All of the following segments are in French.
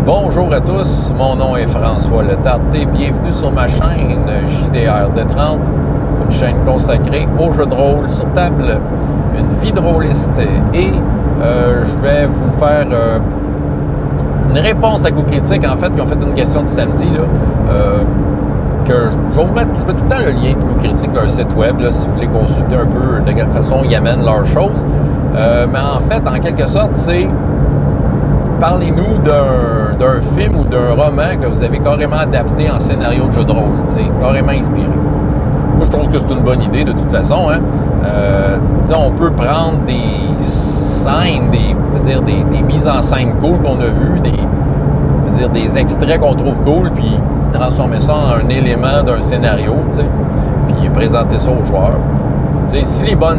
Bonjour à tous, mon nom est François Letarté. Bienvenue sur ma chaîne JDR D30, une chaîne consacrée aux jeux de rôle sur table, une vie de rôliste. Et je vais vous faire une réponse à Coup Critique, en fait, qui ont fait une question de samedi, là, que je vais vous mettre, je mets tout le temps le lien de Coup Critique, leur site web, là, si vous voulez consulter un peu de quelle façon ils amènent leurs choses. Mais en fait, en quelque sorte, c'est parlez-nous d'un film ou d'un roman que vous avez carrément adapté en scénario de jeu de rôle, carrément inspiré. Moi, je trouve que c'est une bonne idée de toute façon. Hein? On peut prendre des scènes, des mises en scène cool qu'on a vues, des extraits qu'on trouve cool, puis transformer ça en un élément d'un scénario, puis présenter ça aux joueurs. Si les bonnes,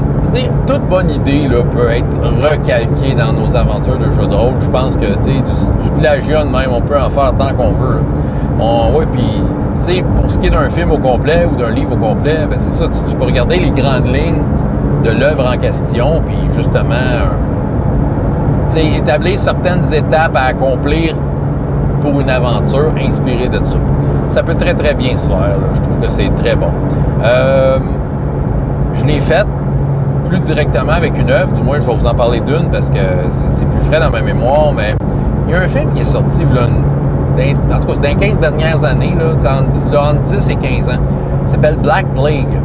toute bonne idée là, peut être recalquée dans nos aventures de jeux de rôle, je pense que du plagiat de même, on peut en faire tant qu'on veut. Puis pour ce qui est d'un film au complet ou d'un livre au complet, ben c'est ça, tu peux regarder les grandes lignes de l'œuvre en question, puis justement, établir certaines étapes à accomplir pour une aventure inspirée de ça. Ça peut très très bien se faire, là. Je trouve que c'est très bon. Je l'ai faite plus directement avec une œuvre, du moins je vais vous en parler d'une parce que c'est plus frais dans ma mémoire, mais il y a un film qui est sorti en tout cas c'est dans les 15 dernières années, entre 10 et 15 ans. Il s'appelle Black Plague,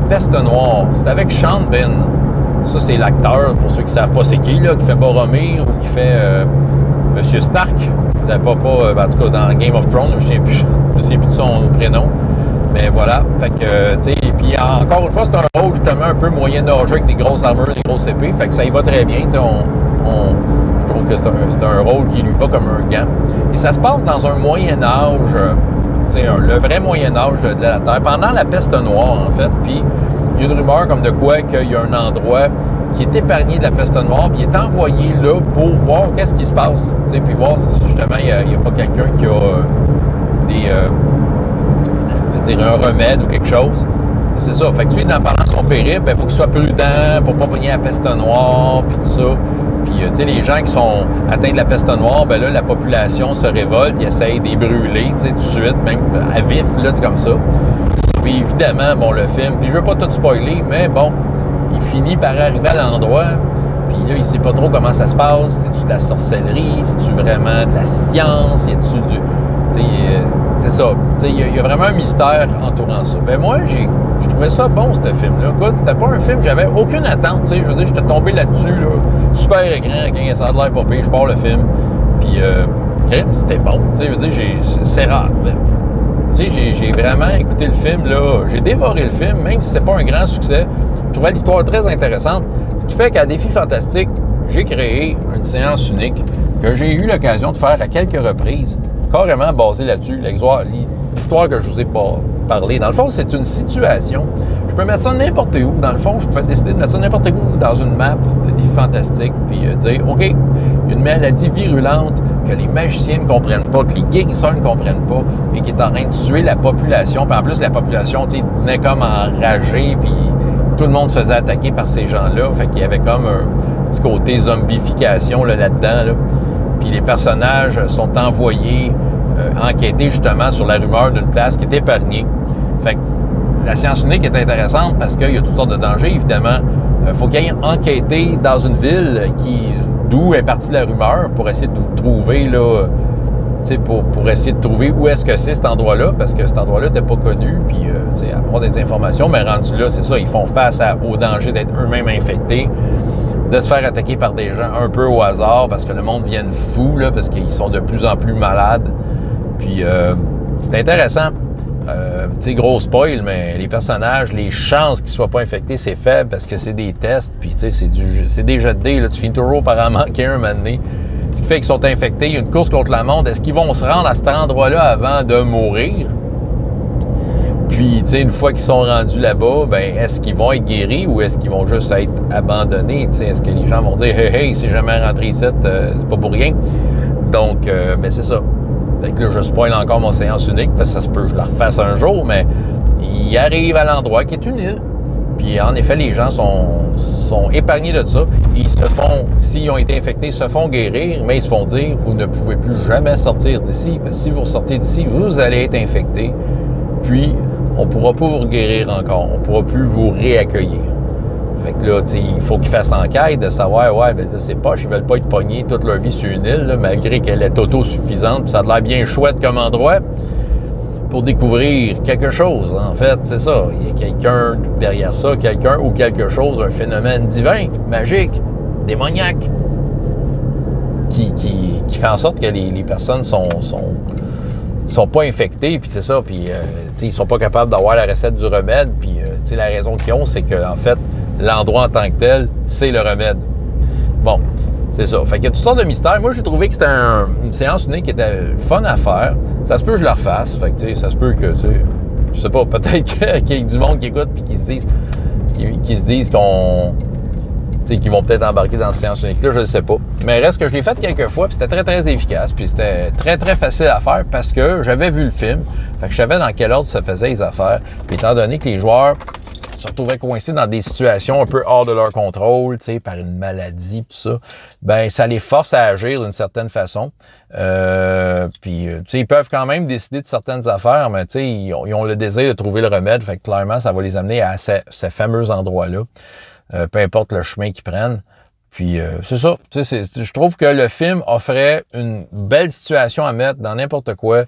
Peste Noire. C'est avec Sean Bean. Ça, c'est l'acteur, pour ceux qui ne savent pas c'est qui, là, qui fait Boromir ou qui fait Monsieur Stark. En tout cas dans Game of Thrones, je ne me souviens plus de son prénom. Mais voilà, fait que, puis encore une fois, c'est un rôle justement un peu moyen-âgeux avec des grosses armures, des grosses épées, fait que ça y va très bien, je trouve que c'est un rôle qui lui va comme un gant. Et ça se passe dans un Moyen-Âge, le vrai Moyen-Âge de la Terre, pendant la peste noire, en fait, puis il y a une rumeur comme de quoi qu'il y a un endroit qui est épargné de la peste noire, puis il est envoyé là pour voir qu'est-ce qui se passe, puis voir si justement il n'y a pas quelqu'un qui a un remède ou quelque chose. C'est ça. Fait que lui, pendant son périple, il faut qu'il soit prudent pour pas pogner la peste noire, puis tout ça. Puis, les gens qui sont atteints de la peste noire, ben là, la population se révolte, ils essayent de les brûler, tout de suite, même à vif, là, comme ça. Puis, évidemment, bon, le film, puis je veux pas tout spoiler, mais bon, il finit par arriver à l'endroit, puis là, il sait pas trop comment ça se passe. C'est-tu de la sorcellerie? C'est-tu vraiment de la science? Y a-tu du... c'est ça. Il y a vraiment un mystère entourant ça. Ben moi, je trouvais ça bon, ce film-là. Écoute, c'était pas un film, j'avais aucune attente. Je veux dire, j'étais tombé là-dessus, là, super écran, quand ça a l'air pas pire, je pars le film. Puis, c'était bon. Je veux dire, c'est rare. J'ai vraiment écouté le film, là. J'ai dévoré le film, même si c'est pas un grand succès. Je trouvais l'histoire très intéressante. Ce qui fait qu'à Défi Fantastique, j'ai créé une séance unique que j'ai eu l'occasion de faire à quelques reprises, carrément basée là-dessus. L'histoire que je vous ai parlé, dans le fond, c'est une situation. Je peux mettre ça n'importe où. Dans le fond, je peux décider de mettre ça n'importe où dans une map de Défi Fantastique, puis dire, OK, il y a une maladie virulente que les magiciens ne comprennent pas, que les guérisseurs ne comprennent pas, et qui est en train de tuer la population. Puis en plus, la population, venait comme enragée, puis tout le monde se faisait attaquer par ces gens-là. Fait qu'il y avait comme un petit côté zombification là-dedans, là. Puis les personnages sont envoyés enquêter justement sur la rumeur d'une place qui est épargnée. Fait que la science unique est intéressante parce qu'il y a toutes sortes de dangers, évidemment. Il faut qu'il aille enquêter dans une ville d'où est partie la rumeur pour essayer de trouver, là, pour essayer de trouver où est-ce que c'est cet endroit-là, parce que cet endroit-là n'était pas connu, puis avoir des informations, mais rendu là, c'est ça, ils font face au danger d'être eux-mêmes infectés, de se faire attaquer par des gens un peu au hasard, parce que le monde devient fou, là, parce qu'ils sont de plus en plus malades. Puis, c'est intéressant. Gros spoil, mais les personnages, les chances qu'ils ne soient pas infectés, c'est faible, parce que c'est des tests, puis c'est des jets de dés, là, tu finis toujours par en manquer un moment donné. Ce qui fait qu'ils sont infectés, il y a une course contre la montre. Est-ce qu'ils vont se rendre à cet endroit-là avant de mourir? Puis, une fois qu'ils sont rendus là-bas, ben est-ce qu'ils vont être guéris ou est-ce qu'ils vont juste être abandonnés? Est-ce que les gens vont dire « Hey, c'est jamais rentré ici, c'est pas pour rien. » Donc, ben c'est ça. Fait que là, je spoil encore mon séance unique, parce que ça se peut que je la refasse un jour, mais il arrive à l'endroit qui est une île. Puis, en effet, les gens sont épargnés de ça. s'ils ont été infectés, se font guérir, mais ils se font dire, vous ne pouvez plus jamais sortir d'ici, parce que si vous sortez d'ici, vous allez être infecté, puis on ne pourra pas vous guérir encore, on ne pourra plus vous réaccueillir. Fait que là, il faut qu'ils fassent l'enquête de savoir, ouais, ben c'est poche, ils veulent pas être pognés toute leur vie sur une île, là, malgré qu'elle est autosuffisante, puis ça a l'air bien chouette comme endroit pour découvrir quelque chose. En fait, c'est ça. Il y a quelqu'un derrière ça, quelqu'un ou quelque chose, un phénomène divin, magique, démoniaque, qui fait en sorte que les personnes sont pas infectés, puis c'est ça, puis ils sont pas capables d'avoir la recette du remède, puis la raison qu'ils ont, c'est que en fait, l'endroit en tant que tel, c'est le remède. Bon, c'est ça. Fait qu'il y a toutes sortes de mystères. Moi, j'ai trouvé que c'était une séance unique qui était fun à faire. Ça se peut que je la refasse. Fait que, ça se peut que, je sais pas, peut-être qu'il y ait du monde qui écoute puis qui se disent qu'ils vont peut-être embarquer dans cette séance unique-là, je ne sais pas. Mais reste que je l'ai fait quelques fois, puis c'était très, très efficace, puis c'était très, très facile à faire parce que j'avais vu le film, fait que je savais dans quel ordre ça faisait les affaires. Puis étant donné que les joueurs se retrouvaient coincés dans des situations un peu hors de leur contrôle, par une maladie, tout ça, ben ça les force à agir d'une certaine façon. Puis, ils peuvent quand même décider de certaines affaires, mais ils ont le désir de trouver le remède, fait que clairement, ça va les amener à ces fameux endroits-là. Peu importe le chemin qu'ils prennent. Puis c'est ça. Je trouve que le film offrait une belle situation à mettre dans n'importe quoi,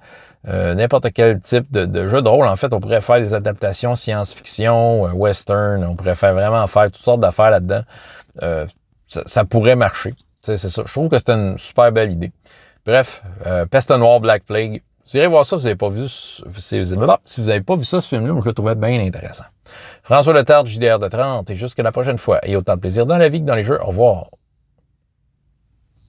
n'importe quel type de jeu de rôle. En fait, on pourrait faire des adaptations science-fiction, western, on pourrait vraiment faire toutes sortes d'affaires là-dedans. Ça pourrait marcher. C'est ça. Je trouve que c'est une super belle idée. Bref, Peste Noire, Black Plague. Vous irez voir ça si vous n'avez pas vu si vous n'avez pas vu ça, ce film-là, je le trouvais bien intéressant. François Letarte, JDR de 30, et jusqu'à la prochaine fois. Et autant de plaisir dans la vie que dans les jeux. Au revoir.